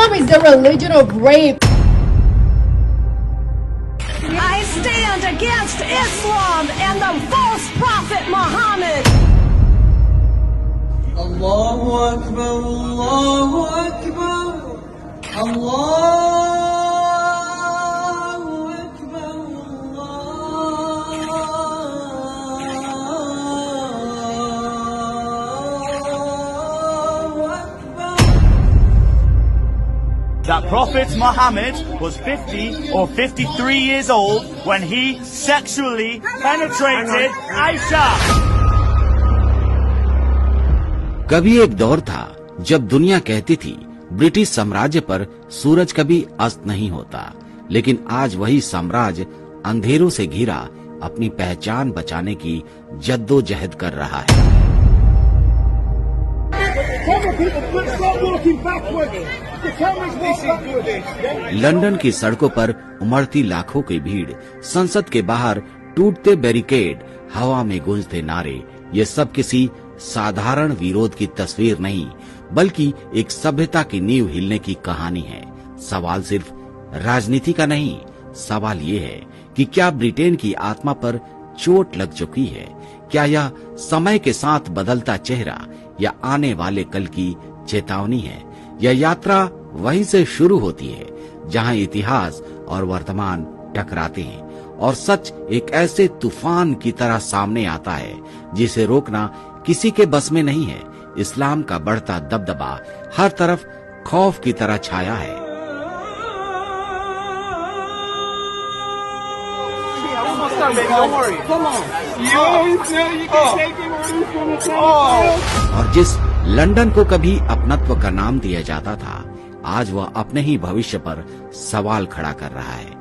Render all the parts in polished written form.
Islam is the religion of rape. I stand against Islam and the false prophet Muhammad. Allahu Akbar, Allahu Akbar, Allahu Akbar, Allahu Akbar. That Prophet Muhammad was 50 or 53 years old when he sexually penetrated Aisha. कभी एक दौर था जब दुनिया कहती थी British साम्राज्य पर सूरज कभी अस्त नहीं होता, लेकिन आज वही साम्राज्य अंधेरों से घिरा अपनी पहचान बचाने की जद्दोजहद कर रहा है। लंदन की सड़कों पर उमड़ती लाखों की भीड़, संसद के बाहर टूटते बैरिकेड, हवा में गूंजते नारे, ये सब किसी साधारण विरोध की तस्वीर नहीं, बल्कि एक सभ्यता की नींव हिलने की कहानी है। सवाल सिर्फ राजनीति का नहीं, सवाल ये है कि क्या ब्रिटेन की आत्मा पर चोट लग चुकी है? क्या यह समय के साथ बदलता चेहरा या आने वाले कल की चेतावनी है? यह यात्रा वहीं से शुरू होती है जहां इतिहास और वर्तमान टकराते हैं और सच एक ऐसे तूफान की तरह सामने आता है जिसे रोकना किसी के बस में नहीं है। इस्लाम का बढ़ता दबदबा हर तरफ खौफ की तरह छाया है। और जिस लंदन को कभी अपनत्व का नाम दिया जाता था, आज वह अपने ही भविष्य पर सवाल खड़ा कर रहा है।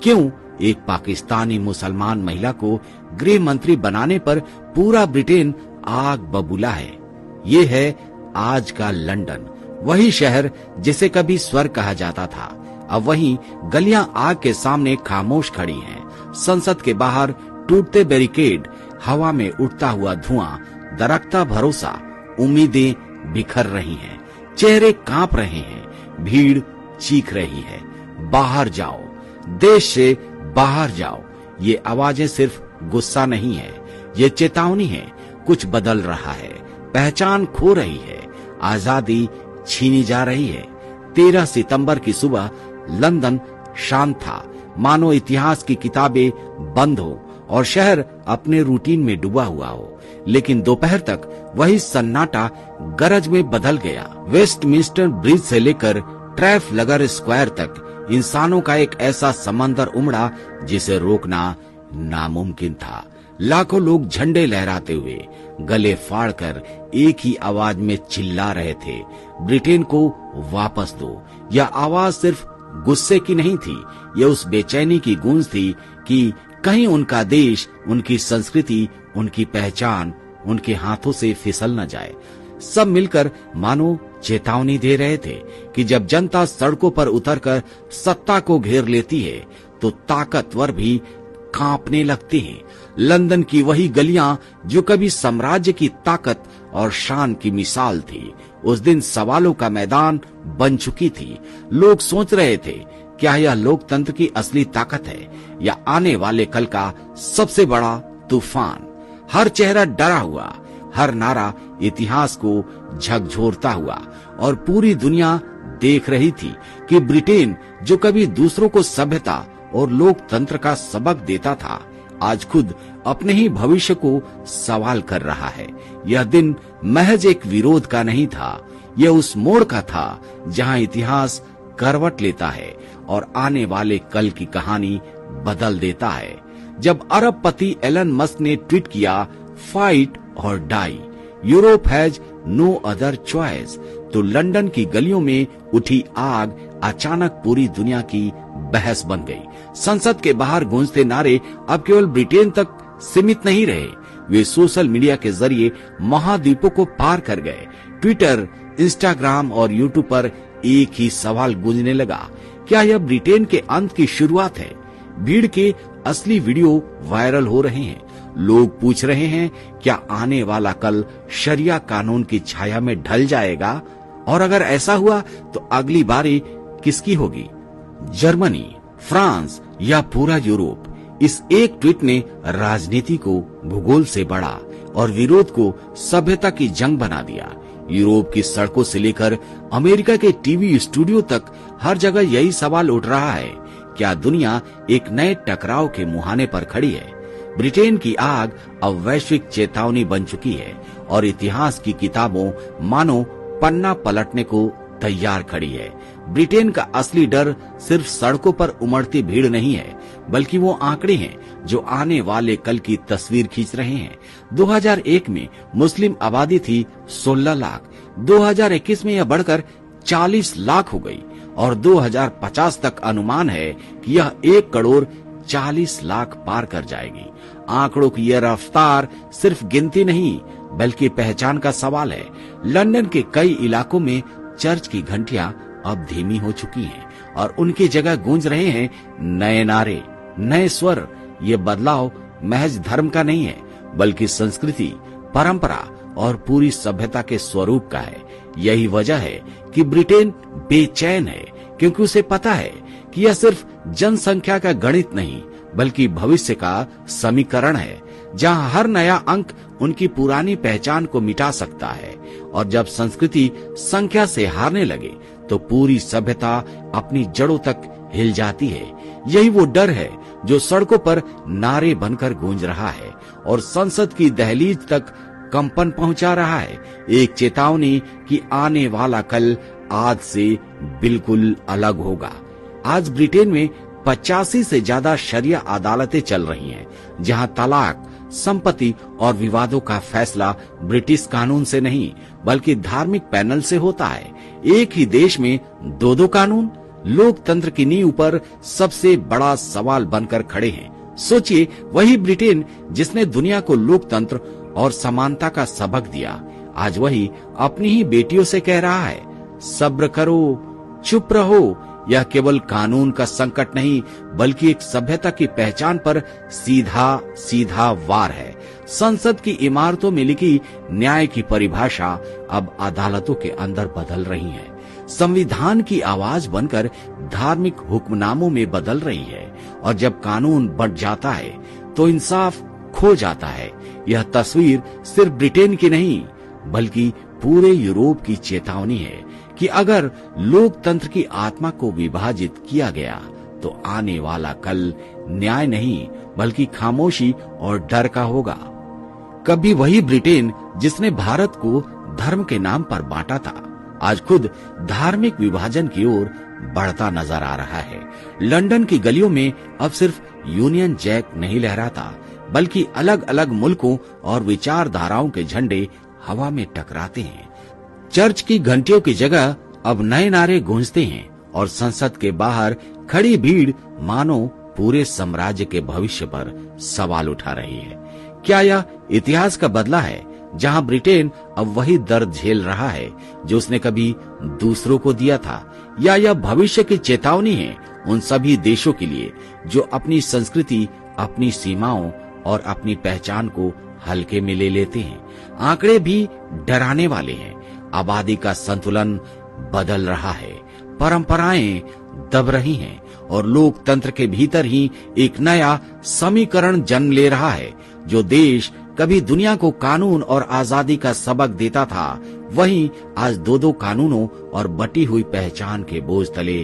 क्यों एक पाकिस्तानी मुसलमान महिला को गृह मंत्री बनाने पर पूरा ब्रिटेन आग बबूला है? ये है आज का लंदन, वही शहर जिसे कभी स्वर्ग कहा जाता था, अब वहीं गलियां आग के सामने खामोश खड़ी हैं। संसद के बाहर टूटते बैरिकेड, हवा में उठता हुआ धुआं, दरकता भरोसा, उम्मीदें बिखर रही हैं, चेहरे कांप रहे हैं, भीड़ चीख रही है, बाहर जाओ, देश से बाहर जाओ। ये आवाजें सिर्फ गुस्सा नहीं है, ये चेतावनी है। कुछ बदल रहा है, पहचान खो रही है, आजादी छीनी जा रही है। 13 सितंबर की सुबह लंदन शांत था, मानो इतिहास की किताबें बंद हो और शहर अपने रूटीन में डूबा हुआ हो। लेकिन दोपहर तक वही सन्नाटा गरज में बदल गया। वेस्टमिंस्टर ब्रिज से लेकर ट्रैफलगर स्क्वायर तक इंसानों का एक ऐसा समंदर उमड़ा जिसे रोकना नामुमकिन था। लाखों लोग झंडे लहराते हुए, गले फाड़कर एक ही आवाज में चिल्ला रहे थे, ब्रिटेन को वापस दो। यह आवाज सिर्फ गुस्से की नहीं थी, यह उस बेचैनी की गूंज थी कि कहीं उनका देश, उनकी संस्कृति, उनकी पहचान उनके हाथों से फिसल न जाए। सब मिलकर मानो चेतावनी दे रहे थे कि जब जनता सड़कों पर उतरकर सत्ता को घेर लेती है तो ताकतवर भी कांपने लगते हैं। लंदन की वही गलियां जो कभी साम्राज्य की ताकत और शान की मिसाल थी, उस दिन सवालों का मैदान बन चुकी थी। लोग सोच रहे थे, क्या यह लोकतंत्र की असली ताकत है या आने वाले कल का सबसे बड़ा तूफान? हर चेहरा डरा हुआ, हर नारा इतिहास को झकझोरता हुआ, और पूरी दुनिया देख रही थी कि ब्रिटेन जो कभी दूसरों को सभ्यता और लोकतंत्र का सबक देता था, आज खुद अपने ही भविष्य को सवाल कर रहा है। यह दिन महज एक विरोध का नहीं था, यह उस मोड़ का था जहां इतिहास करवट लेता है और आने वाले कल की कहानी बदल देता है। जब अरबपति एलन मस्क ने ट्वीट किया, fight or die, Europe has no other choice, तो लंदन की गलियों में उठी आग अचानक पूरी दुनिया की बहस बन गई। संसद के बाहर गूंजते नारे अब केवल ब्रिटेन तक सीमित नहीं रहे, वे सोशल मीडिया के जरिए महाद्वीपों को पार कर गए। ट्विटर, इंस्टाग्राम और यूट्यूब पर एक ही सवाल गूंजने लगा, क्या यह ब्रिटेन के अंत की शुरुआत है? भीड़ के असली वीडियो वायरल हो रहे हैं। लोग पूछ रहे हैं, क्या आने वाला कल शरिया कानून की छाया में ढल जाएगा? और अगर ऐसा हुआ तो अगली बारी किसकी होगी? जर्मनी, फ्रांस या पूरा यूरोप? इस एक ट्वीट ने राजनीति को भूगोल से बढ़ा और विरोध को सभ्यता की जंग बना दिया। यूरोप की सड़कों से लेकर अमेरिका के टीवी स्टूडियो तक हर जगह यही सवाल उठ रहा है, क्या दुनिया एक नए टकराव के मुहाने पर खड़ी है? ब्रिटेन की आग अब वैश्विक चेतावनी बन चुकी है और इतिहास की किताबों मानो पन्ना पलटने को तैयार खड़ी है। ब्रिटेन का असली डर सिर्फ सड़कों पर उमड़ती भीड़ नहीं है, बल्कि वो आंकड़े हैं जो आने वाले कल की तस्वीर खींच रहे हैं। 2001 में मुस्लिम आबादी थी 16 लाख, 2021 में यह बढ़कर 40 लाख हो गई और 2050 तक अनुमान है कि यह 1 करोड़ 40 लाख पार कर जाएगी। आंकड़ों की यह रफ्तार सिर्फ गिनती नहीं बल्कि पहचान का सवाल है। लंदन के कई इलाकों में चर्च की घंटियां अब धीमी हो चुकी हैं और उनकी जगह गूंज रहे हैं नए नारे, नए स्वर। ये बदलाव महज धर्म का नहीं है बल्कि संस्कृति, परंपरा और पूरी सभ्यता के स्वरूप का है। यही वजह है कि ब्रिटेन बेचैन है, क्योंकि उसे पता है कि यह सिर्फ जनसंख्या का गणित नहीं बल्कि भविष्य का समीकरण है, जहां हर नया अंक उनकी पुरानी पहचान को मिटा सकता है। और जब संस्कृति संख्या से हारने लगे तो पूरी सभ्यता अपनी जड़ों तक हिल जाती है। यही वो डर है जो सड़कों पर नारे बनकर गूंज रहा है और संसद की दहलीज तक कंपन पहुंचा रहा है। एक चेतावनी कि आने वाला कल आज से बिल्कुल अलग होगा। आज ब्रिटेन में 85 से ज्यादा शरिया अदालतें चल रही हैं, जहां तलाक, संपत्ति और विवादों का फैसला ब्रिटिश कानून से नहीं बल्कि धार्मिक पैनल से होता है। एक ही देश में दो कानून लोकतंत्र की नींव पर सबसे बड़ा सवाल बनकर खड़े हैं। सोचिए, वही ब्रिटेन जिसने दुनिया को लोकतंत्र और समानता का सबक दिया, आज वही अपनी ही बेटियों से कह रहा है, सब्र करो, चुप रहो। यह केवल कानून का संकट नहीं बल्कि एक सभ्यता की पहचान पर सीधा वार है। संसद की इमारतों में लिखी न्याय की परिभाषा अब अदालतों के अंदर बदल रही है। संविधान की आवाज बनकर धार्मिक हुक्मनामों में बदल रही है। और जब कानून बढ़ जाता है तो इंसाफ खो जाता है। यह तस्वीर सिर्फ ब्रिटेन की नहीं बल्कि पूरे यूरोप की चेतावनी है कि अगर लोकतंत्र की आत्मा को विभाजित किया गया तो आने वाला कल न्याय नहीं बल्कि खामोशी और डर का होगा। कभी वही ब्रिटेन जिसने भारत को धर्म के नाम पर बांटा था, आज खुद धार्मिक विभाजन की ओर बढ़ता नजर आ रहा है। लंदन की गलियों में अब सिर्फ यूनियन जैक नहीं लहराता बल्कि अलग अलग मुल्कों और विचारधाराओं के झंडे हवा में टकराते हैं। चर्च की घंटियों की जगह अब नए नारे गूंजते हैं और संसद के बाहर खड़ी भीड़ मानो पूरे साम्राज्य के भविष्य पर सवाल उठा रही है। क्या यह इतिहास का बदला है, जहां ब्रिटेन अब वही दर्द झेल रहा है जो उसने कभी दूसरों को दिया था, या यह भविष्य की चेतावनी है उन सभी देशों के लिए जो अपनी संस्कृति, अपनी सीमाओं और अपनी पहचान को हल्के में ले लेते हैं? आंकड़े भी डराने वाले हैं। आबादी का संतुलन बदल रहा है, परंपराएं दब रही हैं और लोकतंत्र के भीतर ही एक नया समीकरण जन्म ले रहा है। जो देश कभी दुनिया को कानून और आजादी का सबक देता था, वहीं आज दो कानूनों और बटी हुई पहचान के बोझ तले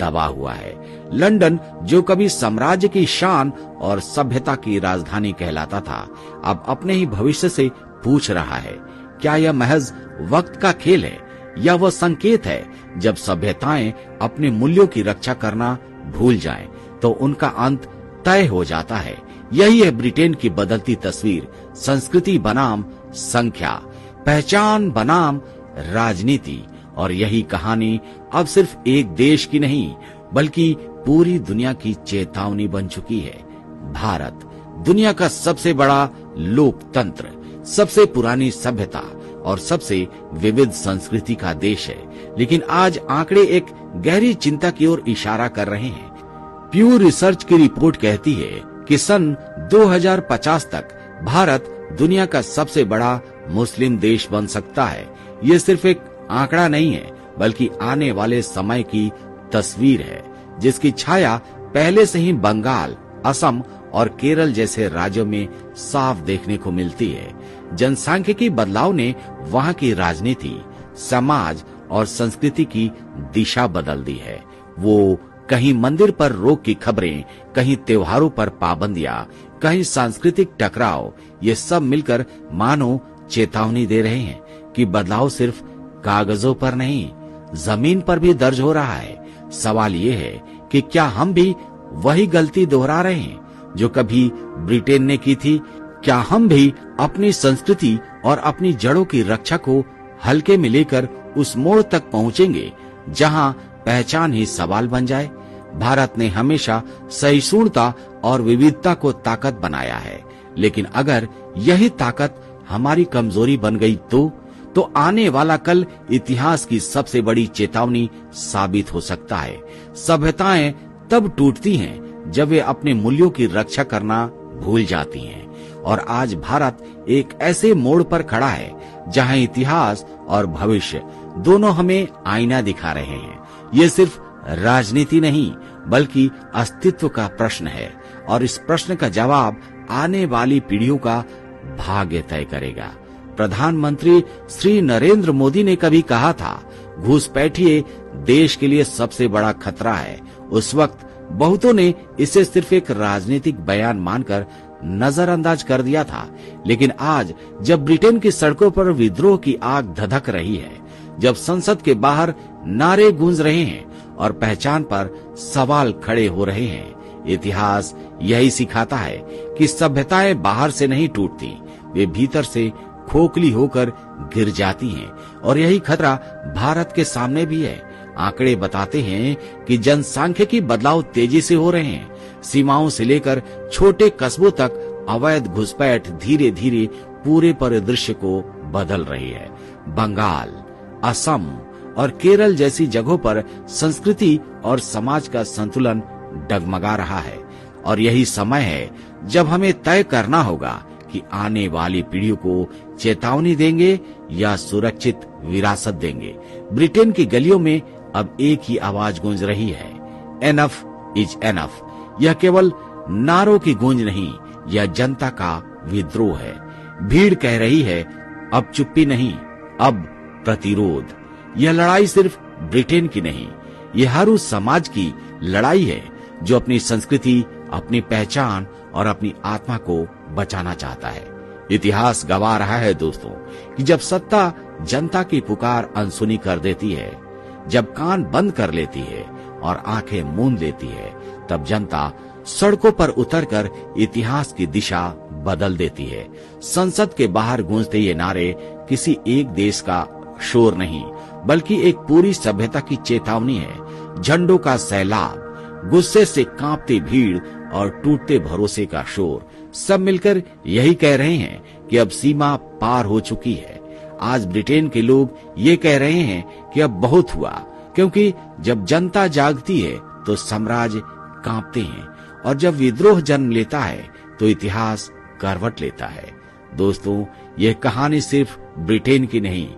दबा हुआ है। लंदन जो कभी साम्राज्य की शान और सभ्यता की राजधानी कहलाता था, अब अपने ही भविष्य से पूछ रहा है, क्या यह महज वक्त का खेल है या वह संकेत है जब सभ्यताएं अपने मूल्यों की रक्षा करना भूल जाएं तो उनका अंत तय हो जाता है। यही है ब्रिटेन की बदलती तस्वीर, संस्कृति बनाम संख्या, पहचान बनाम राजनीति। और यही कहानी अब सिर्फ एक देश की नहीं बल्कि पूरी दुनिया की चेतावनी बन चुकी है। भारत दुनिया का सबसे बड़ा लोकतंत्र, सबसे पुरानी सभ्यता और सबसे विविध संस्कृति का देश है, लेकिन आज आंकड़े एक गहरी चिंता की ओर इशारा कर रहे हैं। प्यू रिसर्च की रिपोर्ट कहती है कि सन 2050 तक भारत दुनिया का सबसे बड़ा मुस्लिम देश बन सकता है। ये सिर्फ एक आंकड़ा नहीं है, बल्कि आने वाले समय की तस्वीर है, जिसकी छाया पहले से ही बंगाल, असम और केरल जैसे राज्यों में साफ देखने को मिलती है। जनसांख्यिकी बदलाव ने वहां की राजनीति, समाज और संस्कृति की दिशा बदल दी है। वो कहीं मंदिर पर रोक की खबरें, कहीं त्योहारों पर पाबंदियां, कहीं सांस्कृतिक टकराव, ये सब मिलकर मानो चेतावनी दे रहे हैं कि बदलाव सिर्फ कागजों पर नहीं, जमीन पर भी दर्ज हो रहा है। सवाल ये है कि क्या हम भी वही गलती दोहरा रहे हैं जो कभी ब्रिटेन ने की थी? क्या हम भी अपनी संस्कृति और अपनी जड़ों की रक्षा को हल्के में लेकर उस मोड़ तक पहुंचेंगे जहां पहचान ही सवाल बन जाए? भारत ने हमेशा सहिष्णुता और विविधता को ताकत बनाया है, लेकिन अगर यही ताकत हमारी कमजोरी बन गई तो आने वाला कल इतिहास की सबसे बड़ी चेतावनी साबित हो सकता है। सभ्यताएं तब टूटती हैं जब वे अपने मूल्यों की रक्षा करना भूल जाती हैं, और आज भारत एक ऐसे मोड़ पर खड़ा है जहां इतिहास और भविष्य दोनों हमें आईना दिखा रहे हैं। ये सिर्फ राजनीति नहीं, बल्कि अस्तित्व का प्रश्न है, और इस प्रश्न का जवाब आने वाली पीढ़ियों का भाग्य तय करेगा। प्रधानमंत्री श्री नरेंद्र मोदी ने कभी कहा था, घुसपैठिए देश के लिए सबसे बड़ा खतरा है। उस वक्त बहुतों ने इसे सिर्फ एक राजनीतिक बयान मानकर नजरअंदाज कर दिया था, लेकिन आज जब ब्रिटेन की सड़कों पर विद्रोह की आग धधक रही है, जब संसद के बाहर नारे गूंज रहे हैं और पहचान पर सवाल खड़े हो रहे हैं, इतिहास यही सिखाता है कि सभ्यताएं बाहर से नहीं टूटती, वे भीतर से खोखली होकर गिर जाती हैं, और यही खतरा भारत के सामने भी है। आंकड़े बताते हैं कि जनसांख्यिकी बदलाव तेजी से हो रहे हैं। सीमाओं से लेकर छोटे कस्बों तक अवैध घुसपैठ धीरे धीरे पूरे परिदृश्य को बदल रही है। बंगाल, असम और केरल जैसी जगहों पर संस्कृति और समाज का संतुलन डगमगा रहा है, और यही समय है जब हमें तय करना होगा कि आने वाली पीढ़ियों को चेतावनी देंगे या सुरक्षित विरासत देंगे। ब्रिटेन की गलियों में अब एक ही आवाज गूंज रही है, एनफ इज एनफ। यह केवल नारों की गूंज नहीं, यह जनता का विद्रोह है। भीड़ कह रही है, अब चुप्पी नहीं, अब प्रतिरोध। यह लड़ाई सिर्फ ब्रिटेन की नहीं, यह हर उस समाज की लड़ाई है जो अपनी संस्कृति, अपनी पहचान और अपनी आत्मा को बचाना चाहता है। इतिहास गवाह रहा है दोस्तों कि जब सत्ता जनता की पुकार अनसुनी कर देती है, जब कान बंद कर लेती है और आंखें मूंद लेती है, तब जनता सड़कों पर उतरकर इतिहास की दिशा बदल देती है। संसद के बाहर गूंजते ये नारे किसी एक देश का शोर नहीं, बल्कि एक पूरी सभ्यता की चेतावनी है। झंडों का सैलाब, गुस्से से कांपती भीड़ और टूटते भरोसे का शोर, सब मिलकर यही कह रहे हैं कि अब सीमा पार हो चुकी है। आज ब्रिटेन के लोग ये कह रहे हैं कि अब बहुत हुआ, क्योंकि जब जनता जागती है तो साम्राज्य कांपते हैं, और जब विद्रोह जन्म लेता है तो इतिहास करवट लेता है। दोस्तों, ये कहानी सिर्फ ब्रिटेन की नहीं,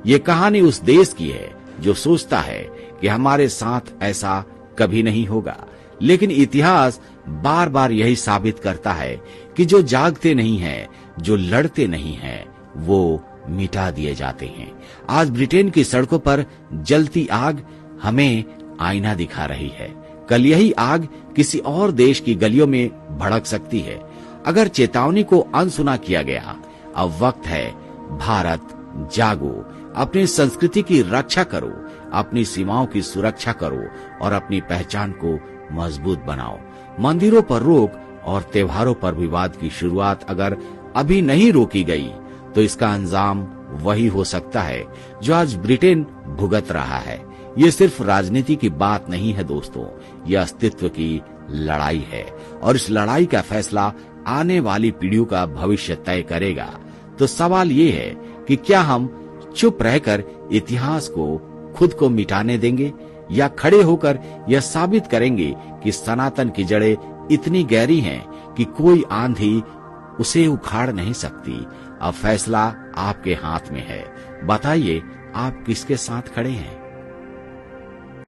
ये कहानी उस देश की है जो सोचता है कि हमारे साथ ऐसा कभी नहीं होगा, लेकिन इतिहास बार बार यही साबित करता है कि जो जागते नहीं हैं, जो लड़ते नहीं हैं, वो मिटा दिए जाते हैं। आज ब्रिटेन की सड़कों पर जलती आग हमें आईना दिखा रही है। कल यही आग किसी और देश की गलियों में भड़क सकती है। अगर चेतावनी को अनसुना किया गया, अब वक्त है भारत जागो, अपनी संस्कृति की रक्षा करो, अपनी सीमाओं की सुरक्षा करो और अपनी पहचान को मजबूत बनाओ। मंदिरों पर रोक और त्योहारों पर विवाद की शुरुआत अगर अभी नहीं रोकी गई तो इसका अंजाम वही हो सकता है जो आज ब्रिटेन भुगत रहा है। ये सिर्फ राजनीति की बात नहीं है दोस्तों, यह अस्तित्व की लड़ाई है, और इस लड़ाई का फैसला आने वाली पीढ़ियों का भविष्य तय करेगा। तो सवाल ये है कि क्या हम चुप रहकर इतिहास को खुद को मिटाने देंगे, या खड़े होकर यह साबित करेंगे कि सनातन की जड़ें इतनी गहरी हैं कि कोई आंधी उसे उखाड़ नहीं सकती। अब फैसला आपके हाथ में है। बताइए, आप किसके साथ खड़े हैं?